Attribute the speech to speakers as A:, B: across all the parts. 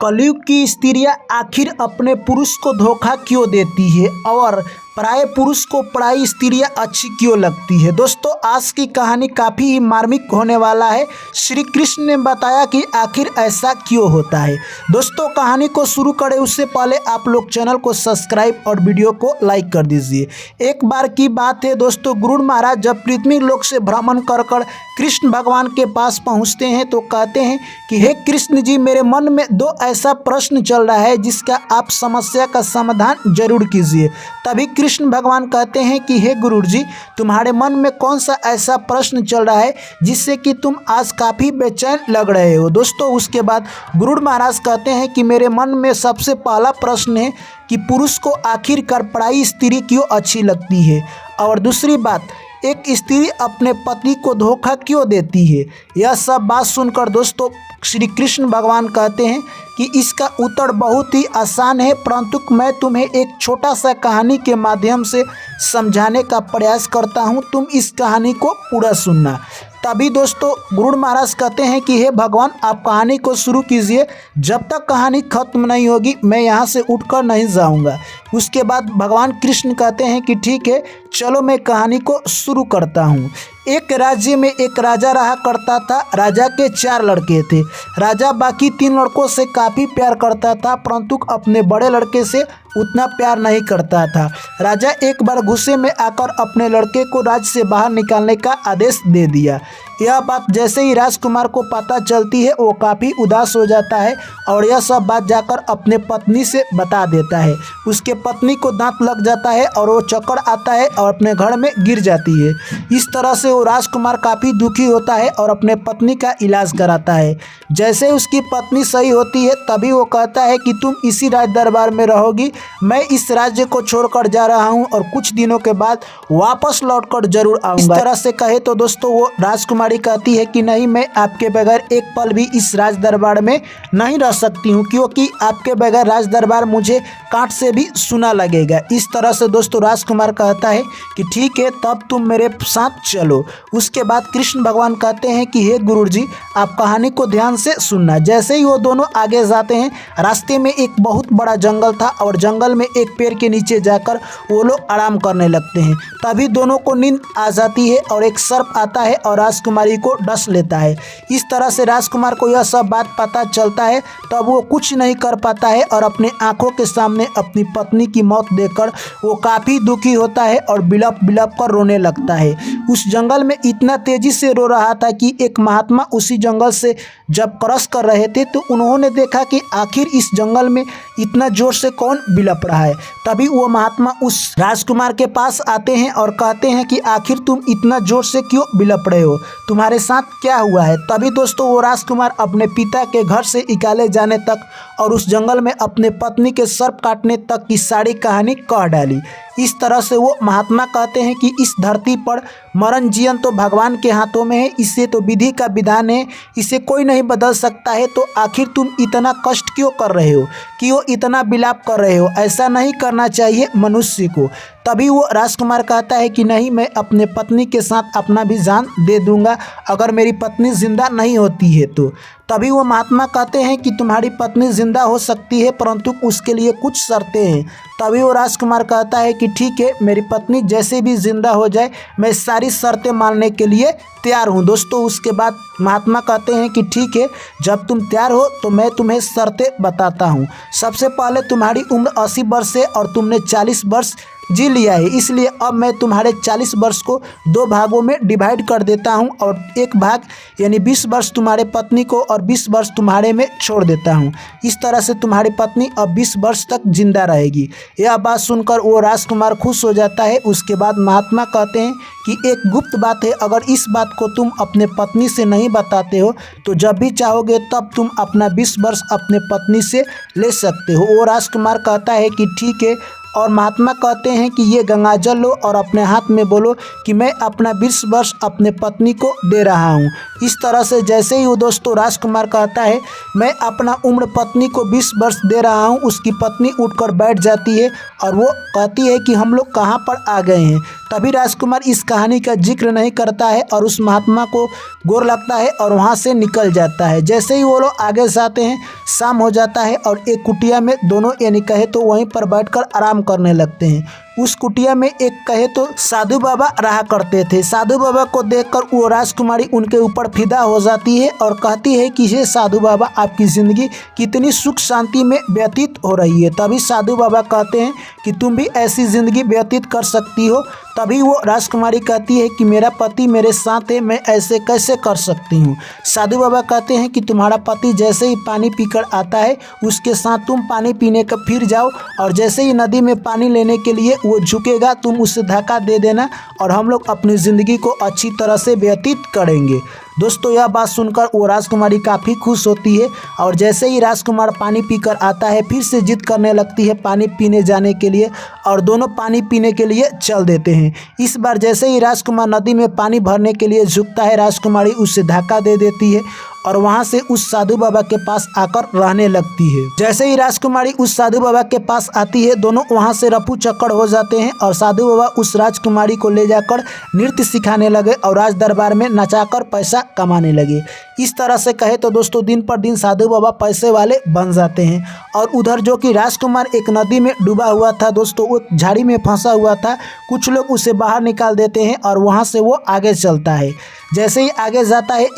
A: कलयुग की स्त्रियां आखिर अपने पुरुष को धोखा क्यों देती है और पराये पुरुष को पराई स्त्रियां अच्छी क्यों लगती है। दोस्तों, आज की कहानी काफ़ी ही मार्मिक होने वाला है। श्री कृष्ण ने बताया कि आखिर ऐसा क्यों होता है। दोस्तों, कहानी को शुरू करें उससे पहले आप लोग चैनल को सब्सक्राइब और वीडियो को लाइक कर दीजिए। एक बार की बात है दोस्तों, गरुड़ महाराज जब पृथ्वी लोक से भ्रमण कर कृष्ण भगवान के पास पहुंचते हैं तो कहते हैं कि हे कृष्ण जी, मेरे मन में दो ऐसा प्रश्न चल रहा है जिसका आप समस्या का समाधान जरूर कीजिए। तभी कृष्ण भगवान कहते हैं कि हे गुरु जी, तुम्हारे मन में कौन सा ऐसा प्रश्न चल रहा है जिससे कि तुम आज काफ़ी बेचैन लग रहे हो। दोस्तों, उसके बाद गरुड़ महाराज कहते हैं कि मेरे मन में सबसे पहला प्रश्न है कि पुरुष को आखिरकार पराई स्त्री क्यों अच्छी लगती है, और दूसरी बात, एक स्त्री अपने पति को धोखा क्यों देती है। यह सब बात सुनकर दोस्तों श्री कृष्ण भगवान कहते हैं कि इसका उत्तर बहुत ही आसान है, परंतु मैं तुम्हें एक छोटा सा कहानी के माध्यम से समझाने का प्रयास करता हूं। तुम इस कहानी को पूरा सुनना। तभी दोस्तों गरुड़ महाराज कहते हैं कि हे भगवान, आप कहानी को शुरू कीजिए। जब तक कहानी खत्म नहीं होगी मैं यहाँ से उठकर नहीं जाऊँगा। उसके बाद भगवान कृष्ण कहते हैं कि ठीक है, चलो मैं कहानी को शुरू करता हूँ। एक राज्य में एक राजा रहा करता था। राजा के 4 लड़के थे। राजा बाकी 3 लड़कों से काफ़ी प्यार करता था, परंतु अपने बड़े लड़के से उतना प्यार नहीं करता था। राजा एक बार गुस्से में आकर अपने लड़के को राज्य से बाहर निकालने का आदेश दे दिया। यह बात जैसे ही राजकुमार को पता चलती है वो काफ़ी उदास हो जाता है और यह सब बात जाकर अपने पत्नी से बता देता है। उसके पत्नी को दांत लग जाता है और वो चक्कर आता है और अपने घर में गिर जाती है। इस तरह से वो राजकुमार काफ़ी दुखी होता है और अपने पत्नी का इलाज कराता है। जैसे उसकी पत्नी सही होती है तभी वो कहता है कि तुम इसी राज दरबार में रहोगी, मैं इस राज्य को छोड़कर जा रहा हूँ और कुछ दिनों के बाद वापस लौटकर जरूर आऊँगा। इस तरह से कहे तो दोस्तों वो राजकुमारी कहती है कि नहीं, मैं आपके बगैर एक पल भी इस राज दरबार में नहीं रह सकती हूँ, क्योंकि आपके बगैर राज दरबार मुझे कांट से भी सुना लगेगा। इस तरह से दोस्तों राजकुमार कहता है कि ठीक है, तब तुम मेरे साथ चलो। उसके बाद कृष्ण भगवान कहते हैं कि हे गुरु जी, आप कहानी को ध्यान से सुनना। जैसे ही वो दोनों आगे जाते हैं, रास्ते में एक बहुत बड़ा जंगल था और जंगल में एक पेड़ के नीचे जाकर वो लोग आराम करने लगते हैं। तभी दोनों को नींद आ जाती है और एक सर्प आता है और राजकुमारी को डस लेता है। इस तरह से राजकुमार को यह सब बात पता चलता है, तब वो कुछ नहीं कर पाता है और अपने आंखों के सामने अपनी पत्नी की मौत देखकर वो काफ़ी दुखी होता है और बिलप बिलप कर रोने लगता है। उस जंगल में इतना तेजी से रो रहा था कि एक महात्मा उसी जंगल से जब क्रॉस कर रहे थे तो उन्होंने देखा कि आखिर इस जंगल में इतना जोर से कौन बिलप रहा है। तभी वो महात्मा उस राजकुमार के पास आते हैं और कहते हैं कि आखिर तुम इतना जोर से क्यों बिलप रहे हो, तुम्हारे साथ क्या हुआ है। तभी दोस्तों वो राजकुमार अपने पिता के घर से निकाले जाने तक और उस जंगल में अपने पत्नी के सर्प काटने तक की सारी कहानी कह डाली। इस तरह से वो महात्मा कहते हैं कि इस धरती पर मरण जीवन तो भगवान के हाथों में है, इसे तो विधि का विधान है, इसे कोई नहीं बदल सकता है। तो आखिर तुम इतना कष्ट क्यों कर रहे हो, क्यों इतना विलाप कर रहे हो, ऐसा नहीं करना चाहिए मनुष्य को। तभी वो राजकुमार कहता है कि नहीं, मैं अपने पत्नी के साथ अपना भी जान दे दूंगा अगर मेरी पत्नी जिंदा नहीं होती है तो। तभी वो महात्मा कहते हैं कि तुम्हारी पत्नी जिंदा हो सकती है, परंतु उसके लिए कुछ शर्तें हैं। तभी वो राजकुमार कहता है कि ठीक है, मेरी पत्नी जैसे भी जिंदा हो जाए मैं सारी शर्तें मानने के लिए तैयार हूँ। दोस्तों उसके बाद महात्मा कहते हैं कि ठीक है, जब तुम तैयार हो तो मैं तुम्हें शर्तें बताता हूँ। सबसे पहले तुम्हारी उम्र 80 वर्ष है और तुमने 40 वर्ष जी लिया है, इसलिए अब मैं तुम्हारे 40 वर्ष को 2 भागों में डिवाइड कर देता हूं और एक भाग यानी 20 वर्ष तुम्हारे पत्नी को और 20 वर्ष तुम्हारे में छोड़ देता हूं। इस तरह से तुम्हारी पत्नी अब 20 वर्ष तक जिंदा रहेगी। यह बात सुनकर वो राजकुमार खुश हो जाता है। उसके बाद महात्मा कहते हैं कि एक गुप्त बात है, अगर इस बात को तुम अपने पत्नी से नहीं बताते हो तो जब भी चाहोगे तब तुम अपना 20 वर्ष अपने पत्नी से ले सकते हो। वो राजकुमार कहता है कि ठीक है, और महात्मा कहते हैं कि ये गंगाजल लो और अपने हाथ में बोलो कि मैं अपना 20 वर्ष अपने पत्नी को दे रहा हूँ। इस तरह से जैसे ही वो दोस्तों राजकुमार कहता है मैं अपना उम्र पत्नी को 20 वर्ष दे रहा हूँ, उसकी पत्नी उठकर बैठ जाती है और वो कहती है कि हम लोग कहाँ पर आ गए हैं। तभी राजकुमार इस कहानी का जिक्र नहीं करता है और उस महात्मा को गोर लगता है और वहाँ से निकल जाता है। जैसे ही वो लोग आगे जाते हैं शाम हो जाता है और एक कुटिया में दोनों यानी कहे तो वहीं पर बैठकर आराम करने लगते हैं। उस कुटिया में एक कहे तो साधु बाबा रहा करते थे। साधु बाबा को देखकर वो राजकुमारी उनके ऊपर फिदा हो जाती है और कहती है कि हे साधु बाबा, आपकी ज़िंदगी कितनी सुख शांति में व्यतीत हो रही है। तभी साधु बाबा कहते हैं कि तुम भी ऐसी ज़िंदगी व्यतीत कर सकती हो। तभी वो राजकुमारी कहती है कि मेरा पति मेरे साथ है, मैं ऐसे कैसे कर सकती हूँ। साधु बाबा कहते हैं कि तुम्हारा पति जैसे ही पानी पीकर आता है उसके साथ तुम पानी पीने का फिर जाओ और जैसे ही नदी में पानी लेने के लिए वो झुकेगा तुम उससे धक्का दे देना और हम लोग अपनी ज़िंदगी को अच्छी तरह से व्यतीत करेंगे। दोस्तों यह बात सुनकर वो राजकुमारी काफ़ी खुश होती है और जैसे ही राजकुमार पानी पीकर आता है फिर से जिद करने लगती है पानी पीने जाने के लिए और दोनों पानी पीने के लिए चल देते हैं। इस बार जैसे ही राजकुमार नदी में पानी भरने के लिए झुकता है राजकुमारी उससे धक्का दे देती है और वहाँ से उस साधु बाबा के पास आकर रहने लगती है। जैसे ही राजकुमारी उस साधु बाबा के पास आती है दोनों वहाँ से रफू चक्कर हो जाते हैं और साधु बाबा उस राजकुमारी को ले जाकर नृत्य सिखाने लगे और राज दरबार में नचाकर पैसा कमाने लगे। इस तरह से कहे तो दोस्तों दिन पर दिन साधु बाबा पैसे वाले बन जाते हैं। और उधर जो कि राजकुमार एक नदी में डूबा हुआ था दोस्तों, वो झाड़ी में फंसा हुआ था, कुछ लोग उसे बाहर निकाल देते हैं और वहाँ से वो आगे चलता है। जैसे ही आगे जाता है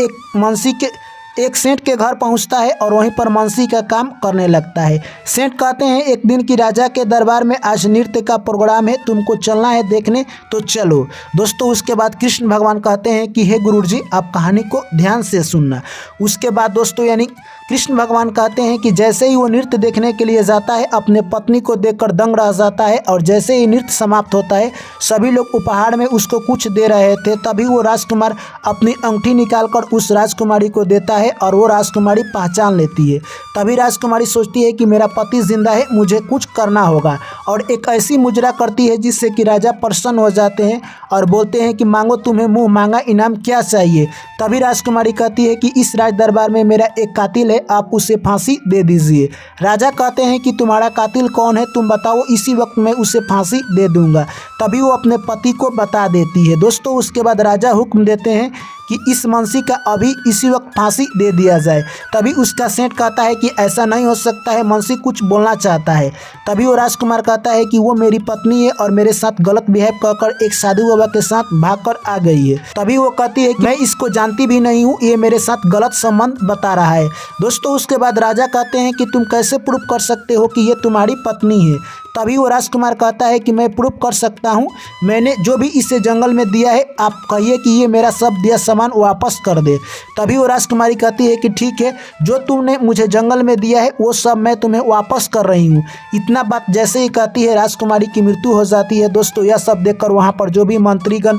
A: एक सेठ के घर पहुंचता है और वहीं पर मंसी का काम करने लगता है। सेठ कहते हैं एक दिन की राजा के दरबार में आज नृत्य का प्रोग्राम है, तुमको चलना है देखने तो चलो। दोस्तों उसके बाद कृष्ण भगवान कहते हैं कि हे गुरुजी आप कहानी को ध्यान से सुनना। उसके बाद दोस्तों यानी कृष्ण भगवान कहते हैं कि जैसे ही वो नृत्य देखने के लिए जाता है अपने पत्नी को देखकर दंग रह जाता है और जैसे ही नृत्य समाप्त होता है सभी लोग उपहार में उसको कुछ दे रहे थे। तभी वो राजकुमार अपनी अंगूठी निकालकर उस राजकुमारी को देता है और वो राजकुमारी पहचान लेती है। तभी राजकुमारी सोचती है कि मेरा पति जिंदा है, मुझे कुछ करना होगा और एक ऐसी मुजरा करती है जिससे कि राजा प्रसन्न हो जाते हैं और बोलते हैं कि मांगो तुम्हें मुँह मांगा इनाम क्या चाहिए। तभी राजकुमारी कहती है कि इस राज दरबार में मेरा एक कातिल है, आप उसे फांसी दे दीजिए। राजा कहते हैं कि तुम्हारा कातिल कौन है तुम बताओ, इसी वक्त मैं उसे फांसी दे दूंगा। तभी वो अपने पति को बता देती है। दोस्तों उसके बाद राजा हुक्म देते हैं कि इस मंसी का अभी इसी वक्त फांसी दे दिया जाए। तभी उसका सेठ कहता है कि ऐसा नहीं हो सकता है, मंसी कुछ बोलना चाहता है। तभी वो राजकुमार कहता है कि वो मेरी पत्नी है और मेरे साथ गलत बिहेव कहकर एक साधु बाबा के साथ भागकर आ गई है। तभी वो कहती है कि मैं इसको जानती भी नहीं हूँ, ये मेरे साथ गलत संबंध बता रहा है। दोस्तों उसके बाद राजा कहते हैं कि तुम कैसे प्रूफ कर सकते हो कि ये तुम्हारी पत्नी है। तभी वो राजकुमार कहता है कि मैं प्रूफ कर सकता हूँ, मैंने जो भी इसे जंगल में दिया है आप कहिए कि ये मेरा सब दिया सामान वापस कर दे। तभी वो राजकुमारी कहती है कि ठीक है, जो तुमने मुझे जंगल में दिया है वो सब मैं तुम्हें वापस कर रही हूँ। इतना बात जैसे ही कहती है राजकुमारी की मृत्यु हो जाती है। दोस्तों यह सब देखकर वहाँ पर जो भी मंत्रीगण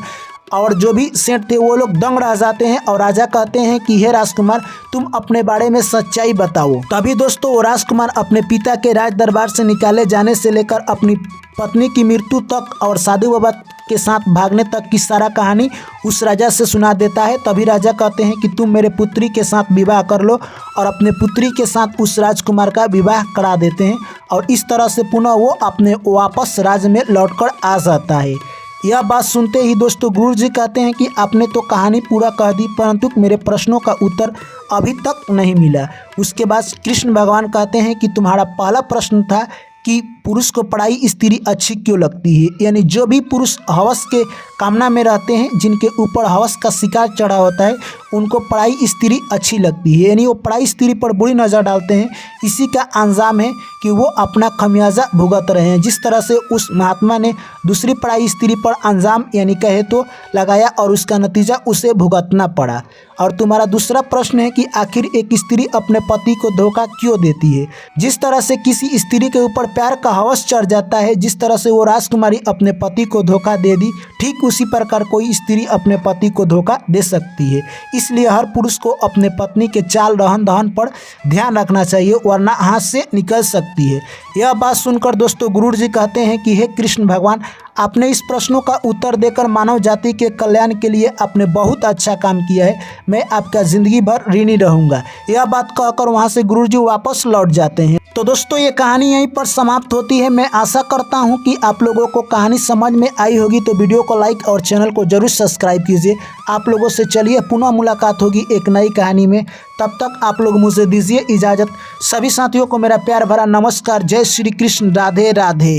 A: और जो भी सेठ थे वो लोग दंग रह जाते हैं और राजा कहते हैं कि हे राजकुमार तुम अपने बारे में सच्चाई बताओ। तभी दोस्तों राजकुमार अपने पिता के राज दरबार से निकाले जाने से लेकर अपनी पत्नी की मृत्यु तक और साधु बाबा के साथ भागने तक की सारा कहानी उस राजा से सुना देता है। तभी राजा कहते हैं कि तुम मेरे पुत्री के साथ विवाह कर लो और अपने पुत्री के साथ उस राजकुमार का विवाह करा देते हैं और इस तरह से पुनः वो अपने वापस राज में लौटकर आ जाता है। यह बात सुनते ही दोस्तों गुरु जी कहते हैं कि आपने तो कहानी पूरा कह दी परंतु मेरे प्रश्नों का उत्तर अभी तक नहीं मिला। उसके बाद कृष्ण भगवान कहते हैं कि तुम्हारा पहला प्रश्न था कि पुरुष को पढ़ाई स्त्री अच्छी क्यों लगती है, यानी जो भी पुरुष हवस के कामना में रहते हैं, जिनके ऊपर हवस का शिकार चढ़ा होता है, उनको पढ़ाई स्त्री अच्छी लगती है, यानी वो पढ़ाई स्त्री पर बुरी नज़र डालते हैं। इसी का अंजाम है कि वो अपना खमियाजा भुगत रहे हैं। जिस तरह से उस महात्मा ने दूसरी पढ़ाई स्त्री पर अंजाम यानी कहे तो लगाया और उसका नतीजा उसे भुगतना पड़ा। और तुम्हारा दूसरा प्रश्न है कि आखिर एक स्त्री अपने पति को धोखा क्यों देती है। जिस तरह से किसी स्त्री के ऊपर प्यार का हवस चढ़ जाता है, जिस तरह से वो राजकुमारी अपने पति को धोखा दे दी, ठीक उसी प्रकार कोई स्त्री अपने पति को धोखा दे सकती है। इसलिए हर पुरुष को अपने पत्नी के चाल रहन दहन पर ध्यान रखना चाहिए, वरना हाथ से निकल सकती है। यह बात सुनकर दोस्तों गुरु जी कहते हैं कि हे कृष्ण भगवान आपने इस प्रश्नों का उत्तर देकर मानव जाति के कल्याण के लिए आपने बहुत अच्छा काम किया है। मैं आपका ज़िंदगी भर ऋणी रहूँगा। यह बात कहकर वहाँ से गुरुजी वापस लौट जाते हैं। तो दोस्तों ये कहानी यहीं पर समाप्त होती है। मैं आशा करता हूँ कि आप लोगों को कहानी समझ में आई होगी। तो वीडियो को लाइक और चैनल को जरूर सब्सक्राइब कीजिए। आप लोगों से चलिए पुनः मुलाकात होगी एक नई कहानी में। तब तक आप लोग मुझे दीजिए इजाज़त। सभी साथियों को मेरा प्यार भरा नमस्कार। जय श्री कृष्ण। राधे राधे।